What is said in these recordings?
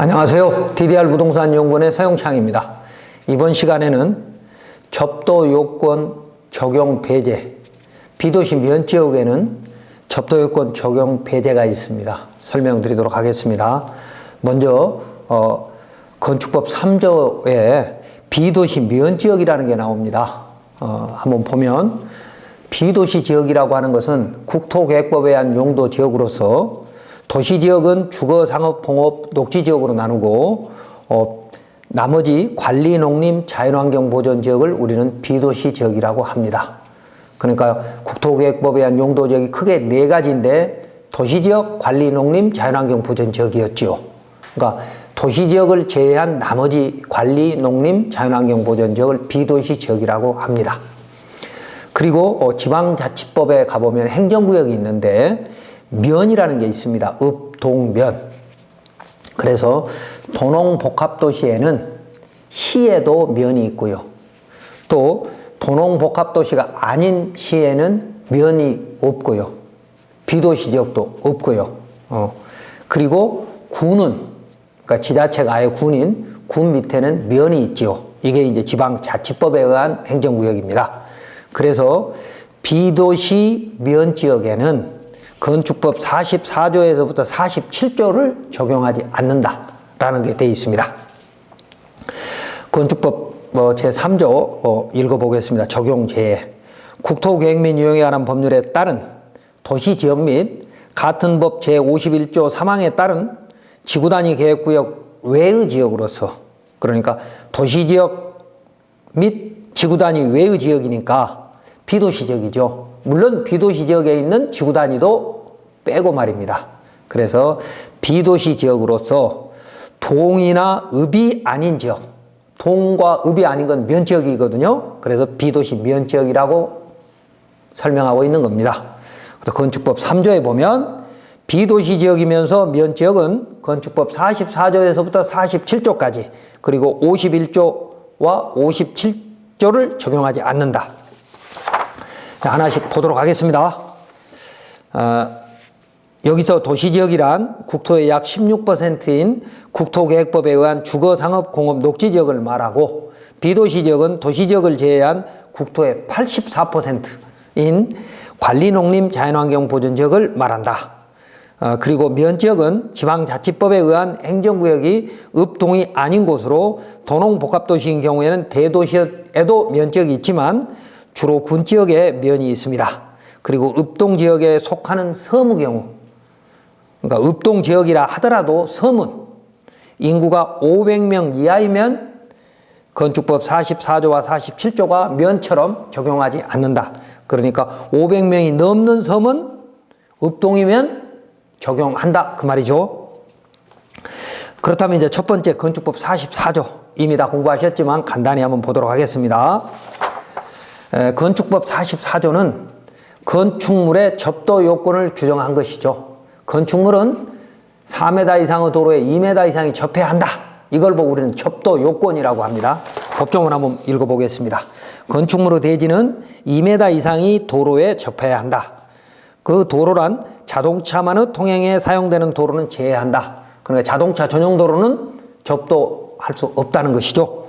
안녕하세요. DDR 부동산 연구원의 서영창입니다. 이번 시간에는 접도 요건 적용 배제, B도시 면지역에는 접도 요건 적용 배제가 있습니다. 설명드리도록 하겠습니다. 먼저 건축법 3조에 B도시 면지역이라는 게 나옵니다. 한번 보면 B도시 지역이라고 하는 것은 국토계획법에 의한 용도 지역으로서 도시지역은 주거, 상업, 공업, 녹지지역으로 나누고 나머지 관리, 농림, 자연환경 보전 지역을 우리는 비도시 지역이라고 합니다. 그러니까 국토계획법에 의한 용도 지역이 크게 네 가지인데 도시지역, 관리, 농림, 자연환경 보전 지역이었죠. 그러니까 도시지역을 제외한 나머지 관리, 농림, 자연환경 보전 지역을 비도시 지역이라고 합니다. 그리고 지방자치법에 가보면 행정구역이 있는데 면이라는 게 있습니다. 읍동면. 그래서 도농복합도시에는 시에도 면이 있고요. 또 도농복합도시가 아닌 시에는 면이 없고요. 비도시 지역도 없고요. 그리고 군은, 그러니까 지자체가 아예 군인, 군 밑에는 면이 있죠. 이게 이제 지방자치법에 의한 행정구역입니다. 그래서 비도시 면지역에는 건축법 44조에서부터 47조를 적용하지 않는다라는 게 되어 있습니다. 건축법 제3조 읽어보겠습니다. 적용제해. 국토계획 및 유형에 관한 법률에 따른 도시지역 및 같은 법 제51조 3항에 따른 지구단위 계획구역 외의 지역으로서, 그러니까 도시지역 및 지구단위 외의 지역이니까 비도시지역이죠. 물론 비도시 지역에 있는 지구단위도 빼고 말입니다. 그래서 비도시 지역으로서 동이나 읍이 아닌 지역, 동과 읍이 아닌 건 면지역이거든요. 그래서 비도시 면지역이라고 설명하고 있는 겁니다. 건축법 3조에 보면 비도시 지역이면서 면지역은 건축법 44조에서부터 47조까지 그리고 51조와 57조를 적용하지 않는다. 자, 하나씩 보도록 하겠습니다. 여기서 도시지역이란 국토의 약 16%인 국토계획법에 의한 주거, 상업, 공업, 녹지지역을 말하고 비도시지역은 도시지역을 제외한 국토의 84%인 관리, 농림, 자연환경 보전지역을 말한다. 그리고 면지역은 지방자치법에 의한 행정구역이 읍동이 아닌 곳으로 도농복합도시인 경우에는 대도시에도 면지역이 있지만 주로 군지역에 면이 있습니다. 그리고 읍동지역에 속하는 섬의 경우, 그러니까 읍동지역이라 하더라도 섬은 인구가 500명 이하이면 건축법 44조와 47조가 면처럼 적용하지 않는다. 그러니까 500명이 넘는 섬은 읍동이면 적용한다. 그 말이죠. 그렇다면 이제 첫 번째 건축법 44조, 이미 다 공부하셨지만 간단히 한번 보도록 하겠습니다. 건축법 44조는 건축물의 접도 요건을 규정한 것이죠. 건축물은 4m 이상의 도로에 2m 이상이 접해야 한다. 이걸 보고 우리는 접도 요건이라고 합니다. 법조문 한번 읽어보겠습니다. 건축물의 대지는 2m 이상이 도로에 접해야 한다. 그 도로란 자동차만의 통행에 사용되는 도로는 제외한다. 그러니까 자동차 전용 도로는 접도할 수 없다는 것이죠.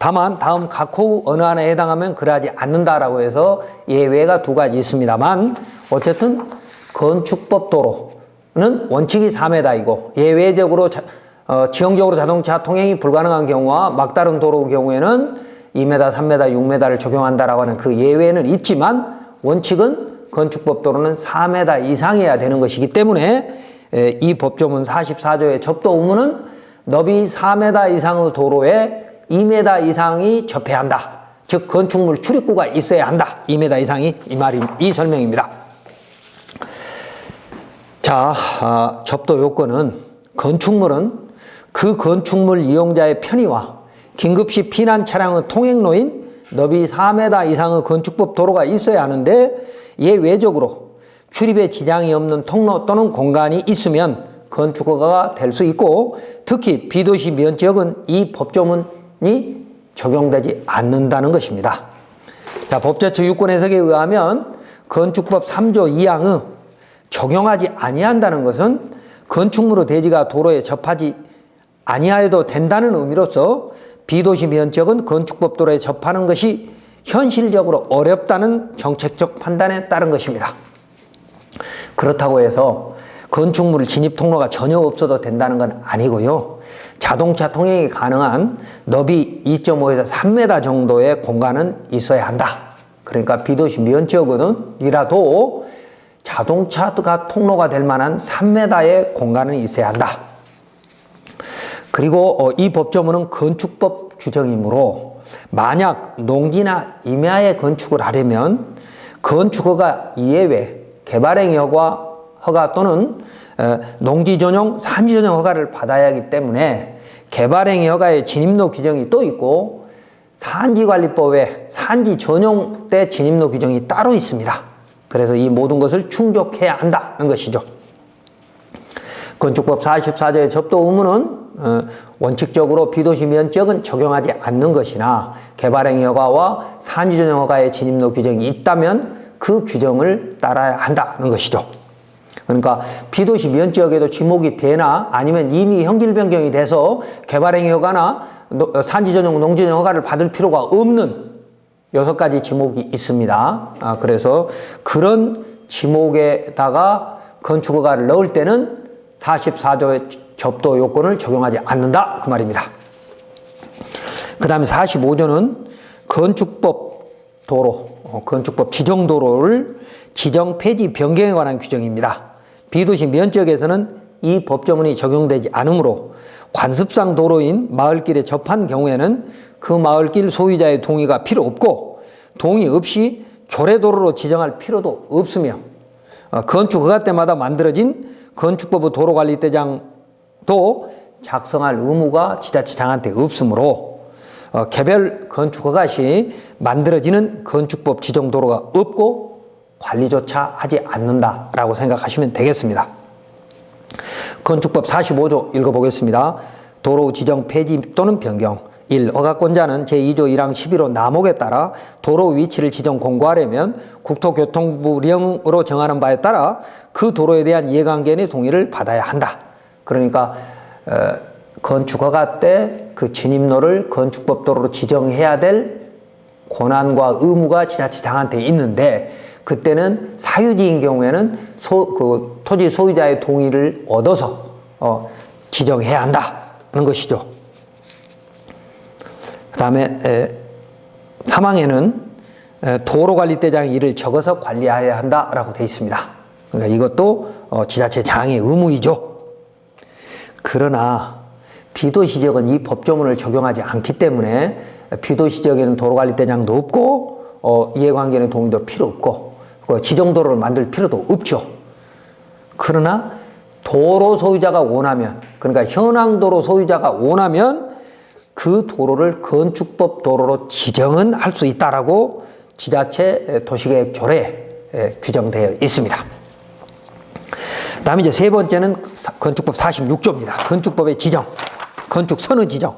다만 각 호우 어느 하나에 해당하면 그러하지 않는다라고 해서 예외가 두 가지 있습니다만 어쨌든 건축법 도로는 원칙이 4m이고 예외적으로 지형적으로 자동차 통행이 불가능한 경우와 막다른 도로의 경우에는 2m, 3m, 6m를 적용한다라고 하는 그 예외는 있지만 원칙은 건축법 도로는 4m 이상이어야 되는 것이기 때문에 이 법조문 44조의 접도 의무는 너비 4m 이상의 도로에 2m 이상이 접해야 한다. 즉 건축물 출입구가 있어야 한다. 2m 이상이 이 설명입니다. 자, 접도 요건은 건축물은 그 건축물 이용자의 편의와 긴급시 피난 차량의 통행로인 너비 4m 이상의 건축법 도로가 있어야 하는데 예외적으로 출입에 지장이 없는 통로 또는 공간이 있으면 건축허가가 될 수 있고 특히 비도시 면지역은 이 법조문이 적용되지 않는다는 것입니다. 자, 법제처 유권 해석에 의하면 건축법 3조 2항의 적용하지 아니한다는 것은 건축물의 대지가 도로에 접하지 아니하여도 된다는 의미로서 비도시 면적은 건축법 도로에 접하는 것이 현실적으로 어렵다는 정책적 판단에 따른 것입니다. 그렇다고 해서 건축물 진입 통로가 전혀 없어도 된다는 건 아니고요. 자동차 통행이 가능한 너비 2.5에서 3m 정도의 공간은 있어야 한다. 그러니까 비도시 면적은이라도 자동차가 통로가 될 만한 3m의 공간은 있어야 한다. 그리고 이 법조문은 건축법 규정이므로 만약 농지나 임야에 건축을 하려면 건축허가 이외 개발행위 허가 또는 농지 전용, 산지 전용 허가를 받아야 하기 때문에 개발행위 허가의 진입로 규정이 또 있고 산지관리법에 산지 전용 때 진입로 규정이 따로 있습니다. 그래서 이 모든 것을 충족해야 한다는 것이죠. 건축법 44조의 접도 의무는 원칙적으로 비도시 면적은 적용하지 않는 것이나 개발행위 허가와 산지 전용 허가의 진입로 규정이 있다면 그 규정을 따라야 한다는 것이죠. 그러니까 비도시 면적에도 지목이 되나 아니면 이미 형질 변경이 돼서 개발행위 허가나 산지 전용, 농지 전용 허가를 받을 필요가 없는 6가지 지목이 있습니다. 그래서 그런 지목에다가 건축 허가를 넣을 때는 44조의 접도 요건을 적용하지 않는다 그 말입니다. 그 다음에 45조는 건축법 도로, 건축법 지정도로를 지정 폐지 변경에 관한 규정입니다. 비도시 면적에서는 이 법조문이 적용되지 않으므로 관습상 도로인 마을길에 접한 경우에는 그 마을길 소유자의 동의가 필요 없고 동의 없이 조례도로로 지정할 필요도 없으며 건축 허가 때마다 만들어진 건축법의 도로관리대장도 작성할 의무가 지자체장한테 없으므로 개별 건축 허가 시 만들어지는 건축법 지정 도로가 없고 관리조차 하지 않는다라고 생각하시면 되겠습니다. 건축법 45조 읽어보겠습니다. 도로 지정 폐지 또는 변경 1. 허가권자는 제2조 1항 11호 남목에 따라 도로 위치를 지정 공고하려면 국토교통부령으로 정하는 바에 따라 그 도로에 대한 이해관계인의 동의를 받아야 한다. 그러니까 건축허가 때 그 진입로를 건축법 도로로 지정해야 될 권한과 의무가 지자체장한테 있는데 그때는 사유지인 경우에는 그 토지 소유자의 동의를 얻어서 지정해야 한다는 것이죠. 그 다음에 3항에는 도로관리대장이 이를 적어서 관리해야 한다라고 되어 있습니다. 그러니까 이것도 지자체장의 의무이죠. 그러나 비도시지역은 이 법조문을 적용하지 않기 때문에 비도시지역에는 도로관리대장도 없고 이해관계인의 동의도 필요 없고 지정도로를 만들 필요도 없죠. 그러나 도로 소유자가 원하면, 그러니까 현황도로 소유자가 원하면 그 도로를 건축법 도로로 지정은 할 수 있다라고 지자체 도시계획 조례에 규정되어 있습니다. 다음에 이제 세 번째는 건축법 46조입니다. 건축법의 지정, 건축선의 지정.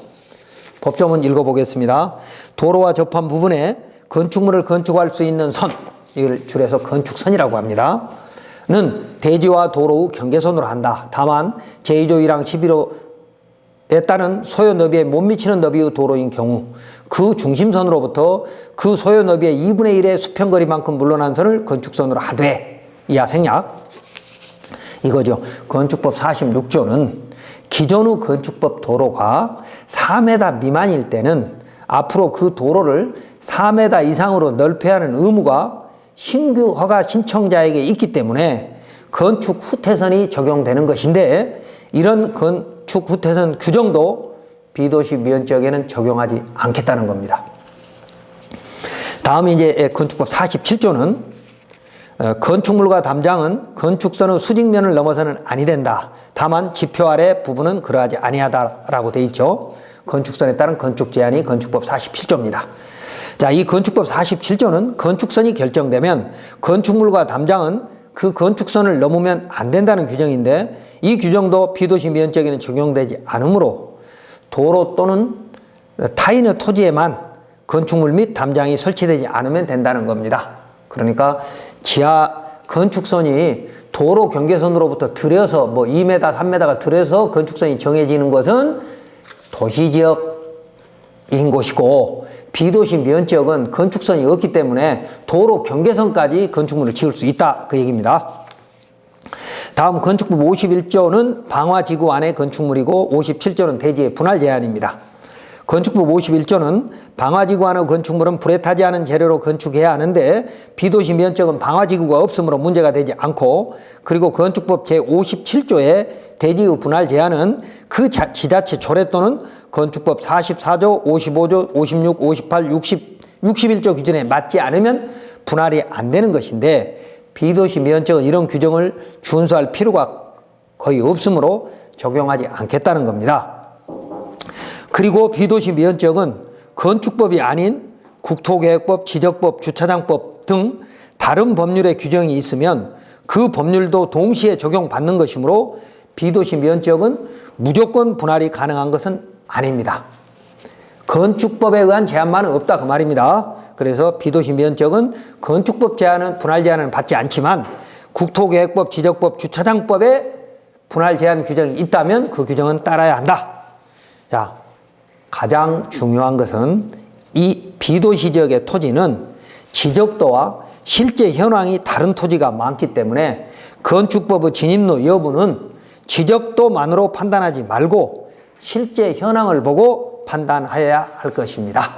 법조문 읽어보겠습니다. 도로와 접한 부분에 건축물을 건축할 수 있는 선, 이걸 줄여서 건축선이라고 합니다. 는 대지와 도로 후 경계선으로 한다. 다만 제2조 1항 11호에 따른 소요 너비에 못 미치는 너비의 도로인 경우 그 중심선으로부터 그 소요 너비의 2분의 1의 수평거리만큼 물러난 선을 건축선으로 하되 이하 생략. 이거죠. 건축법 46조는 기존의 건축법 도로가 4m 미만일 때는 앞으로 그 도로를 4m 이상으로 넓혀야 하는 의무가 신규 허가 신청자에게 있기 때문에 건축 후퇴선이 적용되는 것인데 이런 건축 후퇴선 규정도 비도시 면적에는 적용하지 않겠다는 겁니다. 다음에 이제 건축법 47조는 건축물과 담장은 건축선의 수직면을 넘어서는 아니 된다. 다만 지표 아래 부분은 그러하지 아니하다라고 돼 있죠. 건축선에 따른 건축 제한이 건축법 47조입니다. 자, 이 건축법 47조는 건축선이 결정되면 건축물과 담장은 그 건축선을 넘으면 안 된다는 규정인데 이 규정도 비도시 면적에는 적용되지 않으므로 도로 또는 타인의 토지에만 건축물 및 담장이 설치되지 않으면 된다는 겁니다. 그러니까 지하 건축선이 도로 경계선으로부터 들여서 뭐 2m, 3m가 들여서 건축선이 정해지는 것은 도시지역인 곳이고, 비도시 면적은 건축선이 없기 때문에 도로 경계선까지 건축물을 지을 수 있다, 그 얘기입니다. 다음 건축법 51조는 방화지구 안의 건축물이고 57조는 대지의 분할 제한입니다. 건축법 51조는 방화지구 안의 건축물은 불에 타지 않은 재료로 건축해야 하는데 비도시 면적은 방화지구가 없으므로 문제가 되지 않고, 그리고 건축법 제57조의 대지의 분할 제한은 그 지자체 조례 또는 건축법 44조, 55조, 56, 58, 60, 61조 기준에 맞지 않으면 분할이 안 되는 것인데, 비도시 면적은 이런 규정을 준수할 필요가 거의 없으므로 적용하지 않겠다는 겁니다. 그리고 비도시 면적은 건축법이 아닌 국토계획법, 지적법, 주차장법 등 다른 법률의 규정이 있으면 그 법률도 동시에 적용받는 것이므로 비도시 면적은 무조건 분할이 가능한 것은 아닙니다. 건축법에 의한 제한만은 없다, 그 말입니다. 그래서 비도시 면적은 건축법 제한은, 분할 제한은 받지 않지만 국토계획법, 지적법, 주차장법에 분할 제한 규정이 있다면 그 규정은 따라야 한다. 자, 가장 중요한 것은 이 비도시 지역의 토지는 지적도와 실제 현황이 다른 토지가 많기 때문에 건축법의 진입로 여부는 지적도만으로 판단하지 말고 실제 현황을 보고 판단해야 할 것입니다.